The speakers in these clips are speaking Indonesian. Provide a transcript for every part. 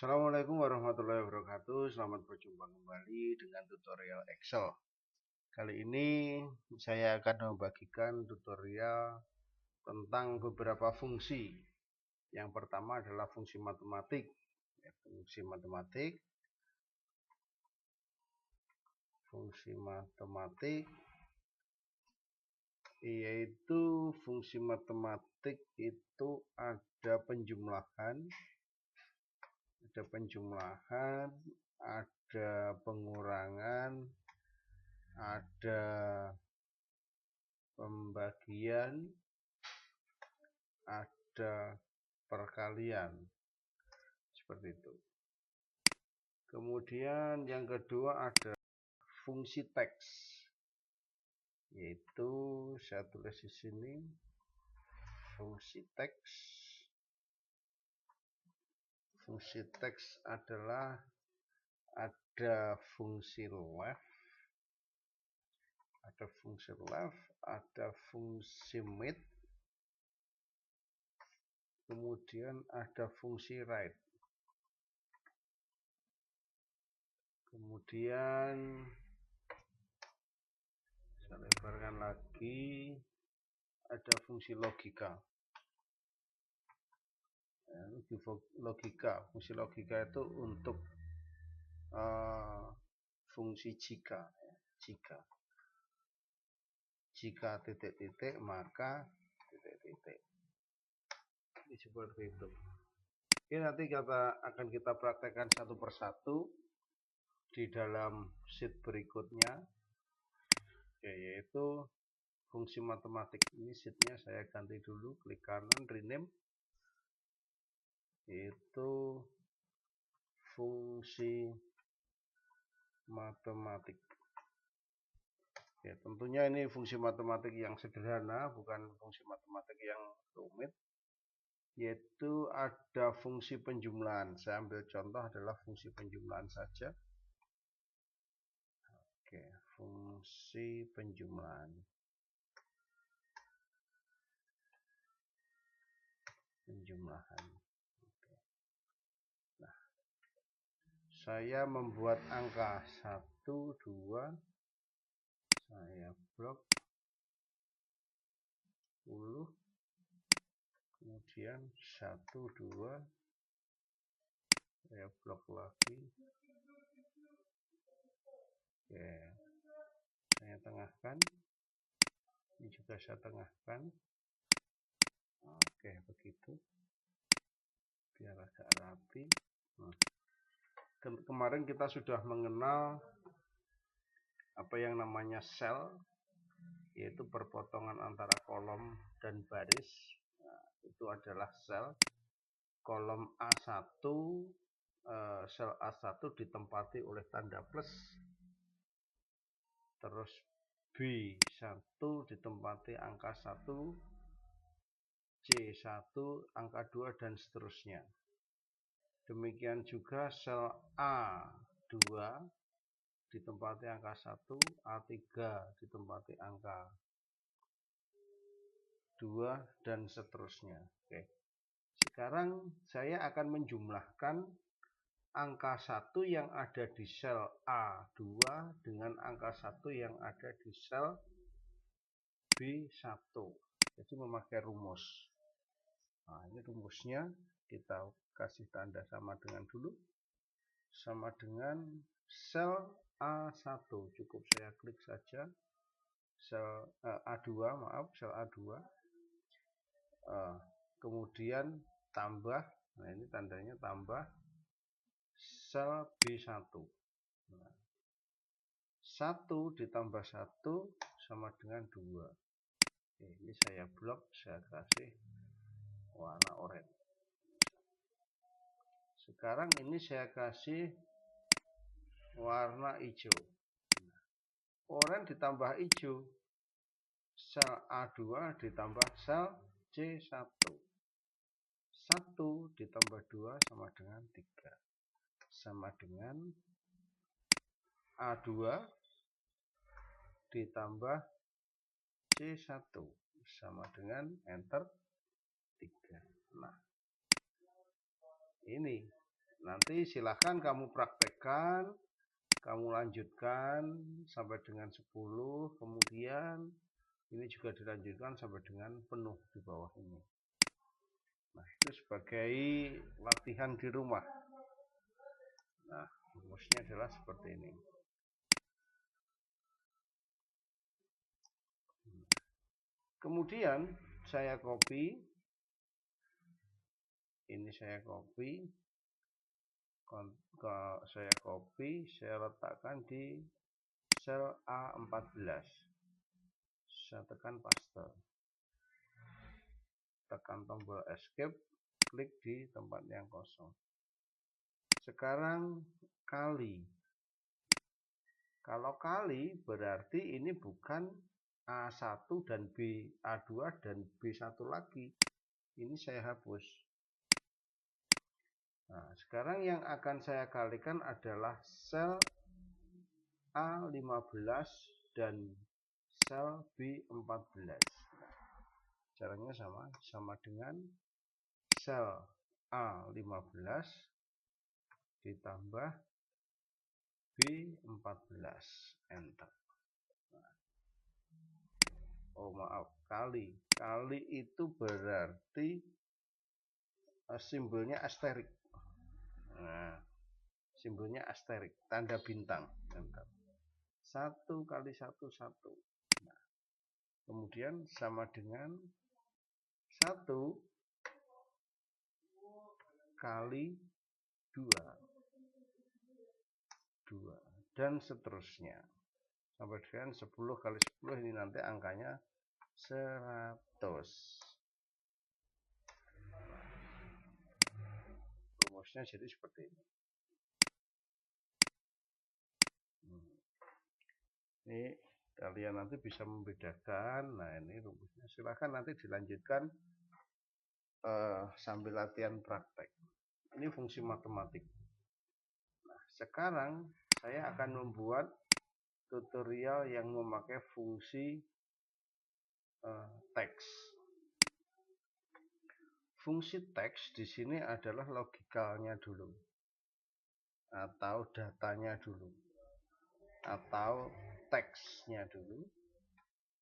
Assalamualaikum warahmatullahi wabarakatuh. Selamat berjumpa kembali dengan tutorial Excel. Kali ini saya akan membagikan tutorial tentang beberapa fungsi. Yang pertama adalah fungsi matematik. Fungsi matematik yaitu fungsi matematik itu ada penjumlahan, ada pengurangan, ada pembagian, ada perkalian, seperti itu. Kemudian yang kedua ada fungsi teks, yaitu saya tulis di sini fungsi teks. Fungsi teks adalah ada fungsi left, ada fungsi mid, kemudian ada fungsi right. Kemudian saya lebarkan lagi, ada fungsi logika. Fungsi logika itu untuk fungsi jika titik-titik maka titik-titik. Ini seperti itu. Ini nanti akan kita praktekkan satu persatu di dalam sheet berikutnya, yaitu fungsi matematik. Ini sheetnya saya ganti dulu, klik kanan rename, yaitu fungsi matematik. Ya, tentunya ini fungsi matematik yang sederhana, bukan fungsi matematik yang rumit, yaitu ada fungsi penjumlahan. Saya ambil contoh adalah fungsi penjumlahan saja. Oke, fungsi penjumlahan. Oke. Nah, saya membuat angka 1, 2, saya blok 10, kemudian 1, 2, saya blok lagi. Oke, saya tengahkan, ini juga saya tengahkan. Oke, begitu, biar agak rapi. Nah, kemarin kita sudah mengenal apa yang namanya sel, yaitu perpotongan antara kolom dan baris. Nah, itu adalah sel. Kolom A1, sel A1 ditempati oleh tanda plus, terus B1 ditempati angka 1, C1 angka 2, dan seterusnya. Demikian juga sel A2 ditempati angka 1, A3 ditempati angka 2, dan seterusnya. Oke. Sekarang saya akan menjumlahkan angka 1 yang ada di sel A2 dengan angka 1 yang ada di sel B1. Jadi memakai rumus. Nah, ini rumusnya kita kasih tanda sama dengan dulu. Sama dengan sel A1. Cukup saya klik saja sel A2, sel A2. Kemudian tambah, nah ini tandanya tambah sel B1. Nah, 1 ditambah 1 sama dengan 2. Oke, ini saya blok, saya kasih warna oranye. Sekarang ini saya kasih warna hijau. Nah, oranye ditambah hijau, sel A2 ditambah sel C1. 1 ditambah 2 sama dengan 3. Sama dengan A2 ditambah C1 sama dengan enter 3. Nah, ini Nanti silahkan kamu praktekkan, kamu lanjutkan sampai dengan 10, kemudian ini juga dilanjutkan sampai dengan penuh di bawah ini. Nah, itu sebagai latihan di rumah. Nah, rumusnya adalah seperti ini. Kemudian saya copy, ini saya copy, saya letakkan di sel A14. Saya tekan paste, tekan tombol escape, klik di tempat yang kosong. Sekarang kali. Kalau kali berarti ini bukan A1 dan A2 dan B1 lagi. Ini saya hapus. Nah, sekarang yang akan saya kalikan adalah sel A15 dan sel B14. Caranya sama dengan sel A15 ditambah B14, enter. Oh maaf, kali itu berarti simbolnya asterik. Nah, simbolnya asterik, tanda bintang, enter. 1 kali 1, 1. Nah, kemudian sama dengan 1 kali 2, 2, dan seterusnya. Sampai dengan 10 kali 10, ini nanti angkanya 100. Rumusnya jadi seperti ini. Ini kalian nanti bisa membedakan. Nah, ini rumusnya. Silahkan nanti dilanjutkan sambil latihan praktek. Ini fungsi matematik. Nah, sekarang saya akan membuat tutorial yang memakai fungsi teks. Fungsi teks di sini adalah logikalnya dulu, atau datanya dulu, atau teksnya dulu.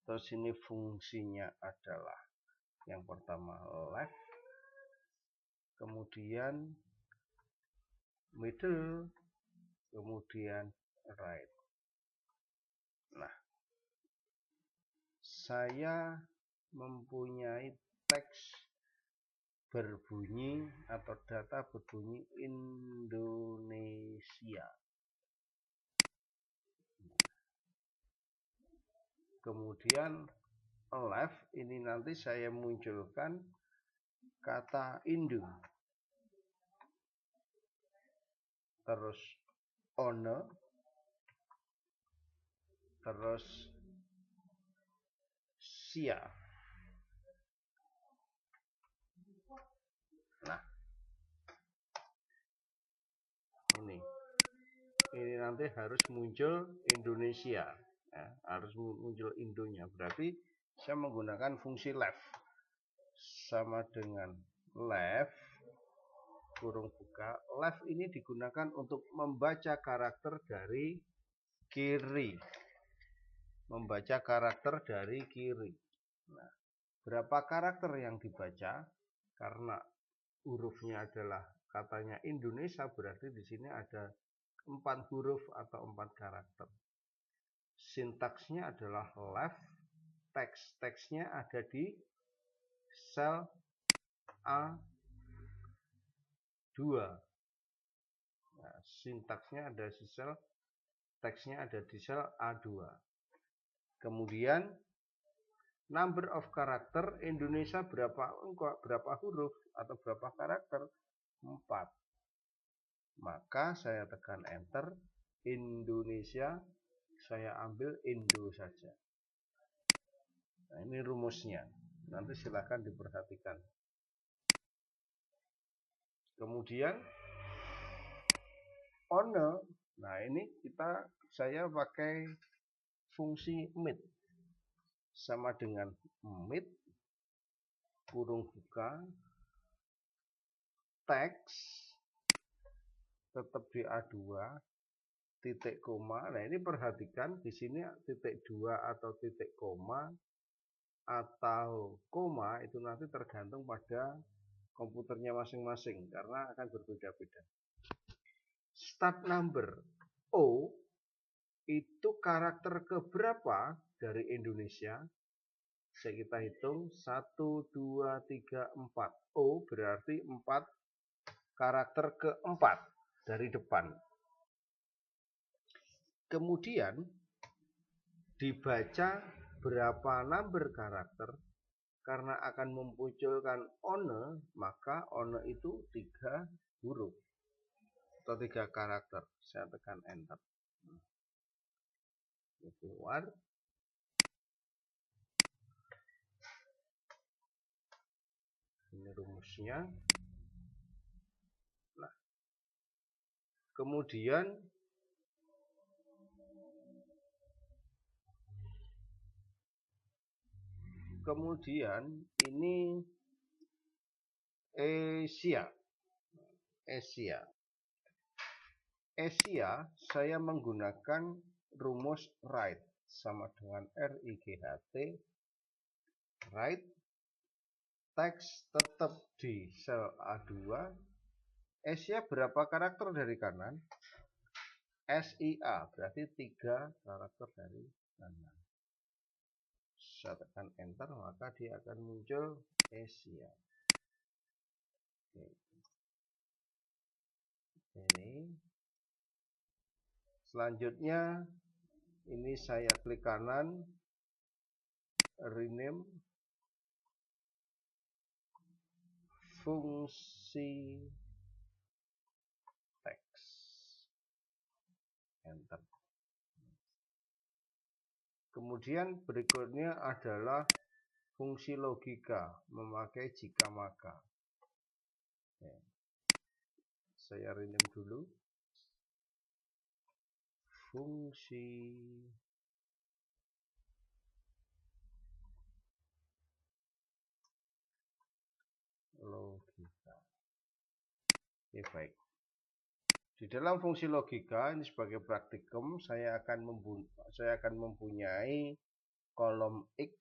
Terus ini fungsinya adalah yang pertama left, kemudian middle, kemudian right. Nah, saya mempunyai teks berbunyi atau data berbunyi Indonesia. Kemudian left ini nanti saya munculkan kata Indo, terus owner, terus sia. Nah, ini nanti harus muncul Indonesia, ya, harus muncul Indonya. Berarti saya menggunakan fungsi left, sama dengan left kurung buka. Left ini digunakan untuk membaca karakter dari kiri, membaca karakter dari kiri. Nah, berapa karakter yang dibaca? Karena hurufnya adalah katanya Indonesia, berarti di sini ada 4 huruf atau 4 karakter. Sintaksnya adalah left, teksnya ada di sel A2. Nah, sintaksnya ada di sel, teksnya ada di sel A2. Kemudian number of karakter Indonesia berapa huruf atau berapa karakter? 4. Maka saya tekan enter, Indonesia, saya ambil Indo saja. Nah, ini rumusnya. Nanti silakan diperhatikan. Kemudian owner, nah ini saya pakai fungsi mid, sama dengan mid kurung buka teks tetap di A2 titik koma. Nah, ini perhatikan di sini titik 2 atau titik koma atau koma itu nanti tergantung pada komputernya masing-masing karena akan berbeda-beda. Start number O itu karakter keberapa dari Indonesia? Saya kita hitung 1, 2, 3, 4. O berarti 4 karakter keempat dari depan. Kemudian dibaca berapa number karakter karena akan memunculkan one, maka one itu 3 huruf atau 3 karakter. Saya tekan enter. Ini keluar. Ini rumusnya. Nah, kemudian ini Asia saya menggunakan rumus right sama dengan RIGHT. Right, teks tetap di sel A2. Asia berapa karakter dari kanan? SIA berarti 3 karakter dari kanan. Saya tekan enter maka dia akan muncul Asia. Oke. Ini selanjutnya ini saya klik kanan, rename fungsi teks, enter. Kemudian berikutnya adalah fungsi logika memakai jika maka. Saya rename dulu fungsi logika. Oke, baik. Di dalam fungsi logika ini sebagai praktikum saya akan mempunyai kolom X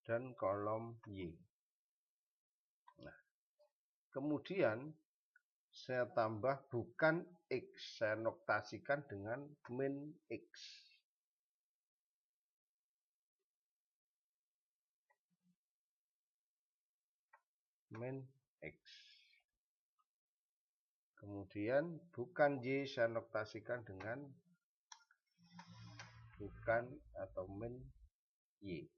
dan kolom Y. Nah, kemudian saya tambah bukan X, saya notasikan dengan min X. Min X. Kemudian bukan Y saya notasikan dengan bukan atau min Y.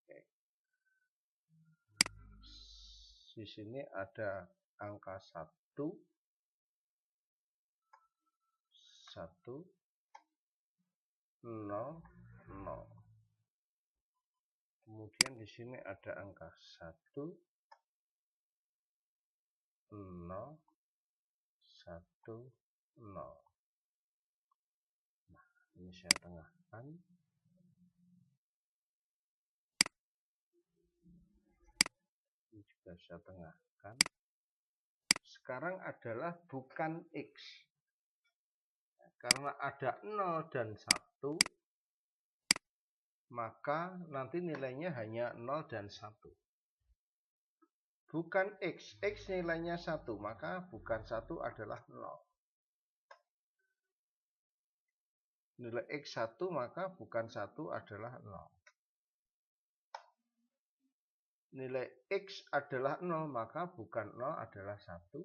Oke. Di sini ada angka 1, 0, 0. Kemudian di sini ada angka 1, 0, 1, 0. Nah, ini saya tengahkan. Ini juga saya tengahkan. Sekarang adalah bukan X. Karena ada 0 dan 1, maka nanti nilainya hanya 0 dan 1. Bukan X, X nilainya 1, maka bukan 1 adalah 0. Nilai X 1, maka bukan 1 adalah 0. Nilai X adalah 0, maka bukan 0 adalah 1.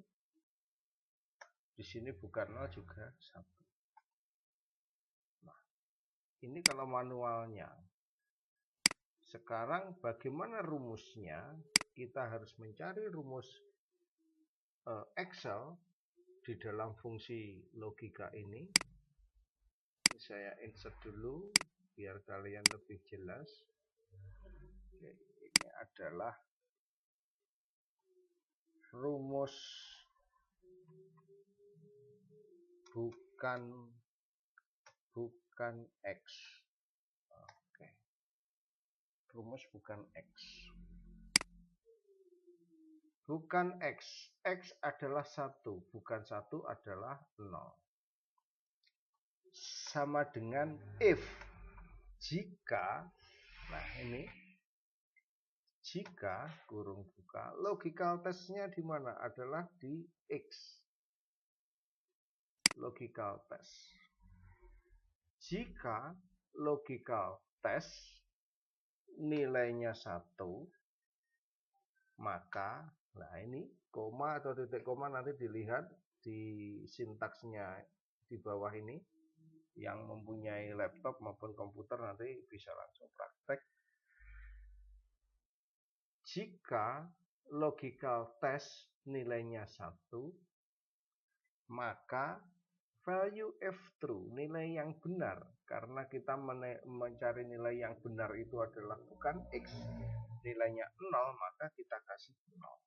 Di sini bukan 0 juga 1. Nah, ini kalau manualnya. Sekarang bagaimana rumusnya? Kita harus mencari rumus Excel di dalam fungsi logika ini. Saya insert dulu biar kalian lebih jelas. Oke, ini adalah rumus bukan X. Oke. Rumus bukan X. bukan X. X adalah 1, bukan 1 adalah 0. Sama dengan if. Jika, nah ini, jika kurung buka, logical testnya di mana? Adalah di X. Logical test. Jika logical test nilainya 1, maka, nah ini, koma atau titik koma nanti dilihat di sintaksnya di bawah ini. Yang mempunyai laptop maupun komputer nanti bisa langsung praktek. Jika logical test nilainya 1, maka value F true, nilai yang benar, karena kita mencari nilai yang benar itu adalah bukan X, nilainya 0, maka kita kasih 0.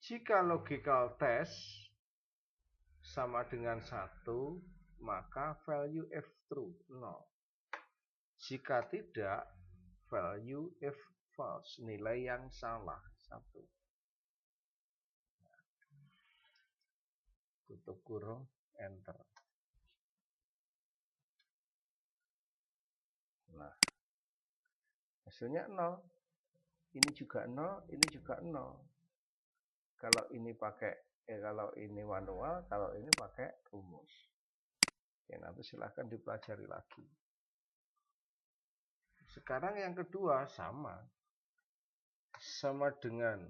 Jika logical test sama dengan 1, maka value F true 0. Jika tidak, value F false, nilai yang salah 1. Tutup kurung, enter. Nah, hasilnya 0. Ini juga 0, ini juga 0. Kalau ini pakai, kalau ini manual, kalau ini pakai rumus. Oke, nanti silahkan dipelajari lagi. Sekarang yang kedua sama dengan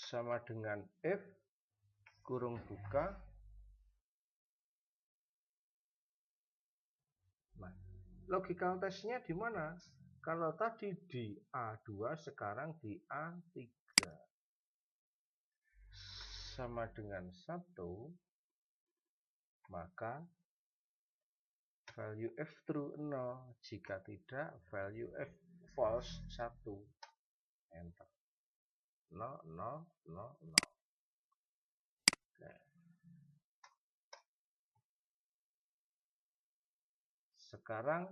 sama dengan if kurung buka. Nah, logical testnya di mana? Kalau tadi di A2, sekarang di A3. Sama dengan 1, maka value F true 0. Jika tidak, value F false 1. Enter. 0, 0, 0, 0. Oke. Sekarang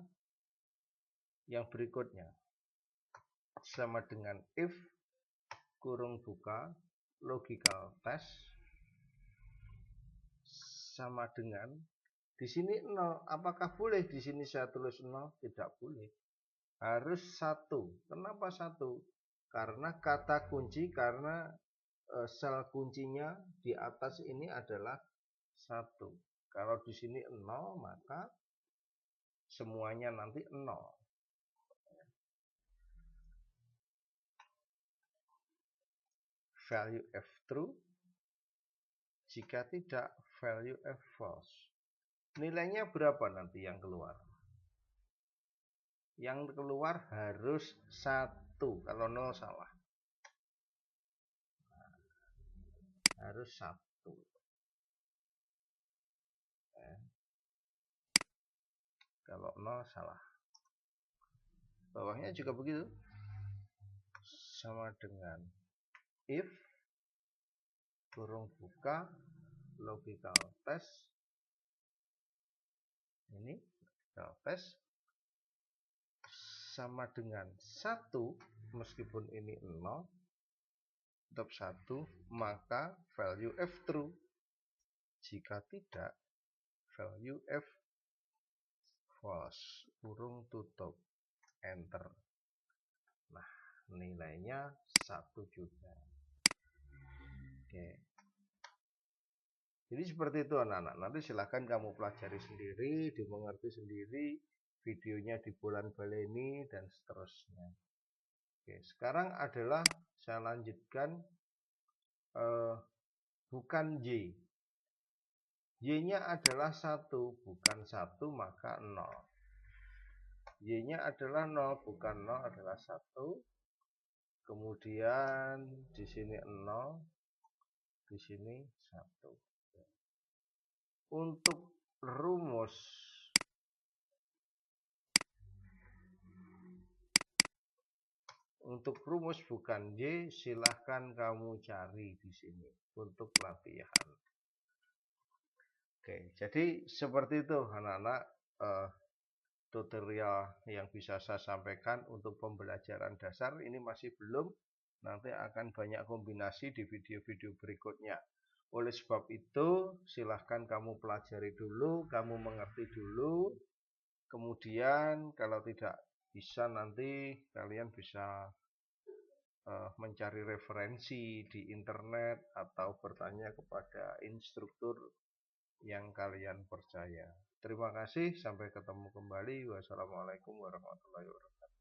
yang berikutnya. Sama dengan if kurung buka logical test sama dengan di sini 0. Apakah boleh di sini saya tulis 0? Tidak boleh. Harus 1. Kenapa 1? Karena kata kunci, karena sel kuncinya di atas ini adalah 1. Kalau di sini 0, maka semuanya nanti 0. Value F true. Jika tidak, value F false. Nilainya berapa nanti yang keluar? Yang keluar harus 1. Kalau 0 salah. Harus 1. Kalau 0 salah. Bawahnya juga begitu. Sama dengan if kurung buka logical test. Ini logical test sama dengan 1, meskipun ini 0, tetap 1, maka value F true. Jika tidak, value F false. Kurung tutup, enter. Nah, nilainya 1 juga. Oke. Jadi seperti itu anak-anak. Nanti silahkan kamu pelajari sendiri, dimengerti sendiri, videonya di bulan baleni dan seterusnya. Oke, sekarang adalah saya lanjutkan bukan Y. Y-nya adalah 1, bukan 1 maka 0. Y-nya adalah 0, bukan 0 adalah 1. Kemudian di sini 0, di sini 1. Untuk rumus bukan Y, silahkan kamu cari di sini untuk latihan. Oke, jadi seperti itu anak-anak, tutorial yang bisa saya sampaikan untuk pembelajaran dasar ini masih belum, nanti akan banyak kombinasi di video-video berikutnya. Oleh sebab itu, silahkan kamu pelajari dulu, kamu mengerti dulu, kemudian kalau tidak bisa nanti kalian bisa mencari referensi di internet atau bertanya kepada instruktur yang kalian percaya. Terima kasih, sampai ketemu kembali. Wassalamualaikum warahmatullahi wabarakatuh.